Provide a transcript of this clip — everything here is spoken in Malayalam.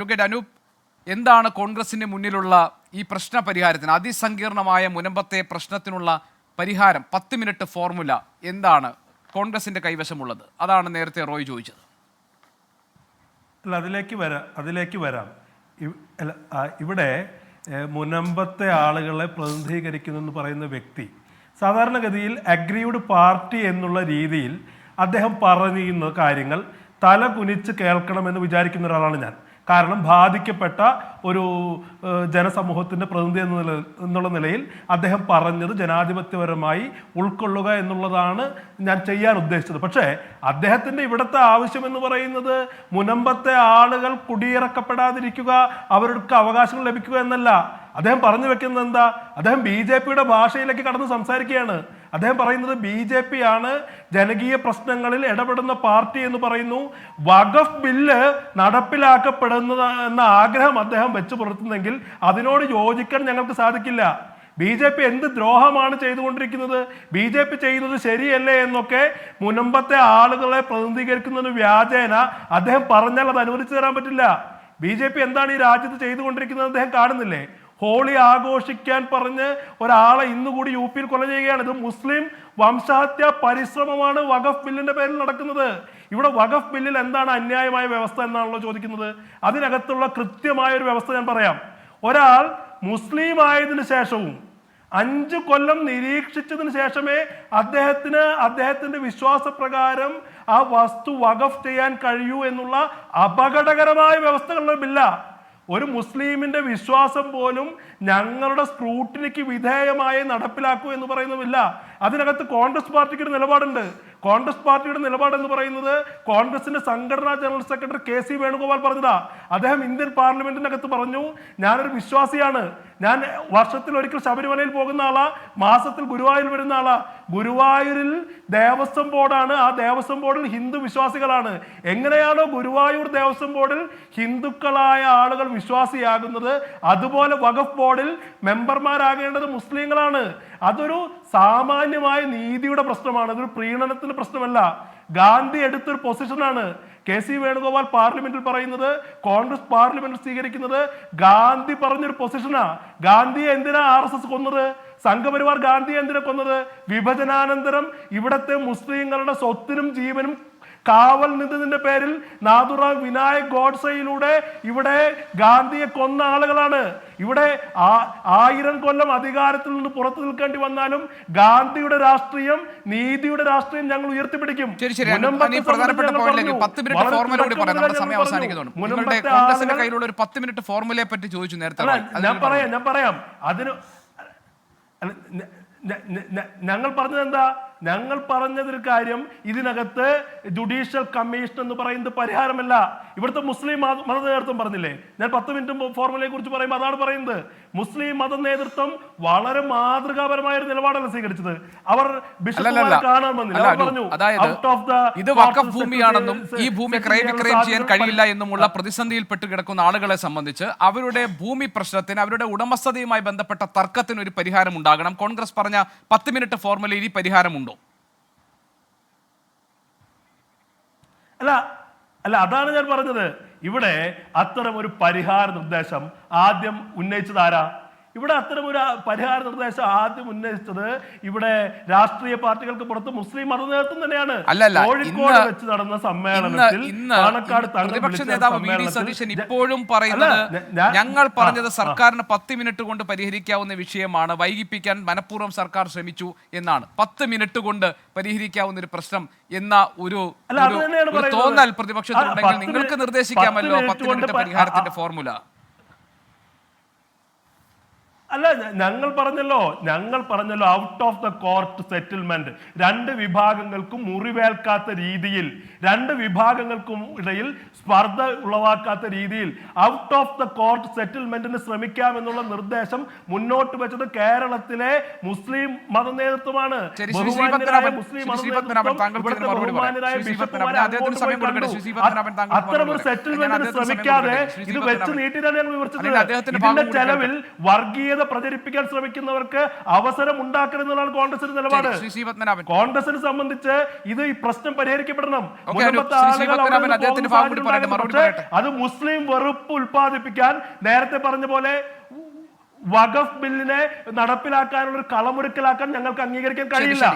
അഡ്വക്കേറ്റ് അനൂപ്, എന്താണ് കോൺഗ്രസിന്റെ മുന്നിലുള്ള ഈ പ്രശ്ന പരിഹാരത്തിന്, അതിസങ്കീർണമായ മുനമ്പത്തെ പ്രശ്നത്തിനുള്ള പരിഹാരം? 10 മിനിറ്റ് ഫോർമുല എന്താണ് കോൺഗ്രസിന്റെ കൈവശമുള്ളത്? അതാണ് നേരത്തെ റോയ് ചോദിച്ചത്. അല്ല, അതിലേക്ക് വരാം. ഇവിടെ മുനമ്പത്തെ ആളുകളെ പ്രതിനിധീകരിക്കുന്നെന്ന് പറയുന്ന വ്യക്തി സാധാരണഗതിയിൽ അഗ്രീവ്ഡ് പാർട്ടി എന്നുള്ള രീതിയിൽ അദ്ദേഹം പറയുന്ന കാര്യങ്ങൾ തല കുനിച്ച് കേൾക്കണമെന്ന് വിചാരിക്കുന്ന ഒരാളാണ് ഞാൻ. കാരണം ബാധിക്കപ്പെട്ട ഒരു ജനസമൂഹത്തിൻ്റെ പ്രതിനിധി എന്നുള്ള നിലയിൽ അദ്ദേഹം പറഞ്ഞത് ജനാധിപത്യപരമായി ഉൾക്കൊള്ളുക എന്നുള്ളതാണ് ഞാൻ ചെയ്യാൻ ഉദ്ദേശിച്ചത്. പക്ഷേ അദ്ദേഹത്തിൻ്റെ ഇവിടുത്തെ ആവശ്യം എന്ന് പറയുന്നത് മുനമ്പത്തെ ആളുകൾ കുടിയിറക്കപ്പെടാതിരിക്കുക, അവർക്ക് അവകാശങ്ങൾ ലഭിക്കുക എന്നല്ല. അദ്ദേഹം പറഞ്ഞു വെക്കുന്നത് എന്താ? അദ്ദേഹം BJPയുടെ ഭാഷയിലേക്ക് കടന്ന് സംസാരിക്കുകയാണ്. അദ്ദേഹം പറയുന്നത് BJP ആണ് ജനകീയ പ്രശ്നങ്ങളിൽ ഇടപെടുന്ന പാർട്ടി എന്ന് പറയുന്നു. വഖഫ് ബില്ല് നടപ്പിലാക്കപ്പെടുന്നത് എന്ന ആഗ്രഹം അദ്ദേഹം വെച്ച് പുലർത്തുന്നെങ്കിൽ അതിനോട് യോജിക്കാൻ ഞങ്ങൾക്ക് സാധിക്കില്ല. BJP എന്ത് ദ്രോഹമാണ് ചെയ്തുകൊണ്ടിരിക്കുന്നത്, BJP ചെയ്യുന്നത് ശരിയല്ലേ എന്നൊക്കെ മുനമ്പത്തെ ആളുകളെ പ്രതിനിധീകരിക്കുന്ന വ്യാജേന അദ്ദേഹം പറഞ്ഞാൽ അത് അനുവദിച്ചു തരാൻ പറ്റില്ല. BJP എന്താണ് ഈ രാജ്യത്ത് ചെയ്തുകൊണ്ടിരിക്കുന്നത് അദ്ദേഹം കാണുന്നില്ലേ? ഹോളി ആഘോഷിക്കാൻ പറഞ്ഞ് ഒരാളെ ഇന്നുകൂടി UP കൊല ചെയ്യുകയാണ്. ഇത് മുസ്ലിം വംശഹത്യ പരിശ്രമമാണ് വഖഫ് ബില്ലിന്റെ പേരിൽ നടക്കുന്നത്. ഇവിടെ വഖഫ് ബില്ലിൽ എന്താണ് അന്യായമായ വ്യവസ്ഥ എന്നാണല്ലോ ചോദിക്കുന്നത്. അതിനകത്തുള്ള കൃത്യമായ ഒരു വ്യവസ്ഥ ഞാൻ പറയാം. ഒരാൾ മുസ്ലിം ആയതിനു ശേഷവും 5 കൊല്ലം നിരീക്ഷിച്ചതിന് ശേഷമേ അദ്ദേഹത്തിന്റെ വിശ്വാസപ്രകാരം ആ വസ്തു വഖഫ് ചെയ്യാൻ കഴിയൂ എന്നുള്ള അപകടകരമായ വ്യവസ്ഥകളുടെ ബില്ല. ഒരു മുസ്ലിമിന്റെ വിശ്വാസം പോലും ഞങ്ങളുടെ സ്ക്രൂട്ടിനിക്ക് വിധേയമായി നടപ്പിലാക്കൂ എന്ന് പറയുന്നതില്ല. അതിനകത്ത് കോൺഗ്രസ് പാർട്ടിക്ക് ഒരു നിലപാടുണ്ട്. കോൺഗ്രസ് പാർട്ടിയുടെ നിലപാട് എന്ന് പറയുന്നത് കോൺഗ്രസിന്റെ സംഘടനാ ജനറൽ സെക്രട്ടറി KC വേണുഗോപാൽ പറഞ്ഞതാ. അദ്ദേഹം ഇന്ത്യൻ പാർലമെന്റിനകത്ത് പറഞ്ഞു, ഞാനൊരു വിശ്വാസിയാണ്, ഞാൻ വർഷത്തിൽ ഒരിക്കൽ ശബരിമലയിൽ പോകുന്ന ആളാ, മാസത്തിൽ ഗുരുവായൂർ വരുന്ന ആളാ. ഗുരുവായൂരിൽ ദേവസ്വം ബോർഡാണ്, ആ ദേവസ്വം ബോർഡിൽ ഹിന്ദു വിശ്വാസികളാണ്. എങ്ങനെയാണോ ഗുരുവായൂർ ദേവസ്വം ബോർഡിൽ ഹിന്ദുക്കളായ ആളുകൾ വിശ്വാസിയാകുന്നത്, അതുപോലെ വഖഫ് ബോർഡിൽ മെമ്പർമാരാകേണ്ടത് മുസ്ലിങ്ങളാണ്. അതൊരു സാമാന്യമായ നീതിയുടെ പ്രശ്നമാണ്, അതൊരു പ്രീണനത്തിന്റെ പ്രശ്നമല്ല. ഗാന്ധി എടുത്തൊരു പൊസിഷനാണ്. KC വേണുഗോപാൽ പാർലമെന്റിൽ പറയുന്നത്, കോൺഗ്രസ് പാർലമെന്റിൽ സ്വീകരിക്കുന്നത് ഗാന്ധി പറഞ്ഞൊരു പൊസിഷനാ. ഗാന്ധിയെ എന്തിനാ RSS കൊന്നത്? സംഘപരിവാർ ഗാന്ധിയെ എന്തിനാ കൊന്നത്? വിഭജനാനന്തരം ഇവിടത്തെ മുസ്ലിങ്ങളുടെ സ്വത്തിനും ജീവനും കാവൽ നിന്നതിന്റെ പേരിൽ നാഥുറാം വിനായക് ഗോഡ്സയിലൂടെ ഇവിടെ ഗാന്ധിയെ കൊന്ന ആളുകളാണ്. ഇവിടെ 1000 കൊല്ലം അധികാരത്തിൽ നിന്ന് പുറത്തു നിൽക്കേണ്ടി വന്നാലും ഗാന്ധിയുടെ രാഷ്ട്രീയം, നീതിയുടെ രാഷ്ട്രീയം ഞങ്ങൾ ഉയർത്തിപ്പിടിക്കും. കയ്യിലുള്ള ഒരു 10 മിനിറ്റ് ഫോർമുലയെ പറ്റി ചോദിച്ചു നേരത്തെ. ഞാൻ പറയാം അതിന് ഞങ്ങൾ പറഞ്ഞത് എന്താ? ഞങ്ങൾ പറഞ്ഞതൊരു കാര്യം, ഇതിനകത്ത് ജുഡീഷ്യൽ കമ്മീഷൻ എന്ന് പറയുന്നത് പരിഹാരമല്ല. ഇവിടുത്തെ മുസ്ലിം മത നേതൃത്വം പറഞ്ഞില്ലേ, ഞാൻ 10 മിനിറ്റ് ഫോർമുലയെ കുറിച്ച് പറയുമ്പോൾ അതാണ് പറയുന്നത്. മുസ്ലിം മത നേതൃത്വം വളരെ മാതൃകാപരമായ ഒരു നിലപാടല്ല സ്വീകരിച്ചത്. അവർ ബിഷപ്പുമാരെ കാണാൻ വന്നില്ല. അവർ പറഞ്ഞു ഇത് വഖഫ് ഭൂമിയാണെന്നും ഈ ഭൂമി ക്രയവിക്രയം ചെയ്യാൻ കഴിയില്ല എന്നുമുള്ള പ്രതിസന്ധിയിൽപ്പെട്ട് കിടക്കുന്ന ആളുകളെ സംബന്ധിച്ച് അവരുടെ ഭൂമി പ്രശ്നത്തിന്, അവരുടെ ഉടമസ്ഥതയുമായി ബന്ധപ്പെട്ട തർക്കത്തിന് ഒരു പരിഹാരം ഉണ്ടാകണം. കോൺഗ്രസ് പറഞ്ഞ 10 മിനിറ്റ് ഫോർമുലയിൽ ഈ പരിഹാരമുണ്ടോ? അല്ല, അതാണ് ഞാൻ പറഞ്ഞത്. ഇവിടെ അത്തരം ഒരു പരിഹാര നിർദ്ദേശം ആദ്യം ഉന്നയിച്ചത് ആരാ? ഇവിടെ അത്തരം ഒരു പരിഹാര നിർദ്ദേശം ആദ്യം ഉന്നയിച്ചത് ഇവിടെ രാഷ്ട്രീയ പാർട്ടികൾക്ക് പുറത്ത് മുസ്ലിം മത നേതൃത്വം തന്നെയാണ്. കോഴിക്കോട് വെച്ച് നടന്ന സമ്മേളനത്തിൽ പ്രതിപക്ഷ നേതാവ് VD സതീശൻ ഇപ്പോഴും പറയുന്നത്, ഞങ്ങൾ പറഞ്ഞത് സർക്കാരിന് 10 മിനിറ്റ് കൊണ്ട് പരിഹരിക്കാവുന്ന വിഷയമാണ്, വൈകിപ്പിക്കാൻ മനഃപൂർവ്വം സർക്കാർ ശ്രമിച്ചു എന്നാണ്. 10 മിനിറ്റ് കൊണ്ട് പരിഹരിക്കാവുന്ന ഒരു പ്രശ്നം എന്ന ഒരു തോന്നൽ പ്രതിപക്ഷത്തിനുണ്ടെങ്കിൽ നിങ്ങൾക്ക് നിർദ്ദേശിക്കാമല്ലോ 10 മിനിറ്റ് പരിഹാരത്തിന്റെ ഫോർമുല. അല്ല, ഞങ്ങൾ പറഞ്ഞല്ലോ out of the court settlement. 2 വിഭാഗങ്ങൾക്കും മുറിവേൽക്കാത്ത രീതിയിൽ, 2 വിഭാഗങ്ങൾക്കും ഇടയിൽ സ്പർദ്ധ ഉളവാക്കാത്ത രീതിയിൽ ഔട്ട് ഓഫ് ദ കോർട്ട് സെറ്റിൽമെന്റിന് ശ്രമിക്കാമെന്നുള്ള നിർദ്ദേശം മുന്നോട്ട് വെച്ചത് കേരളത്തിലെ മുസ്ലിം മത നേതൃത്വമാണ്. അത്തരമൊരു സെറ്റിൽമെന്റിന് ശ്രമിക്കാതെ ഇത് വെച്ച് നീട്ടിയാണ് ഞങ്ങൾ വിമർശിച്ചത്. ഇതിന്റെ ചെലവിൽ വർഗീയത വർഗീയത പ്രചരിപ്പിക്കാൻ ശ്രമിക്കുന്നവർക്ക് അവസരം ഉണ്ടാക്കണമെന്നുള്ളതാണ് കോൺഗ്രസിന്റെ നിലപാട്. ശ്രീ പത്മനാഭൻ, കോൺഗ്രസിനെ സംബന്ധിച്ച് ഇത് ഈ പ്രശ്നം പരിഹരിക്കപ്പെടണം. അത് മുസ്ലിം വെറുപ്പ് ഉൽപ്പാദിപ്പിക്കാൻ നേരത്തെ പറഞ്ഞ പോലെ വഖഫ് ബില്ലിനെ നടപ്പിലാക്കാനുള്ള ഒരു കളമൊരുക്കലാക്കാൻ ഞങ്ങൾക്ക് അംഗീകരിക്കാൻ കഴിയില്ല.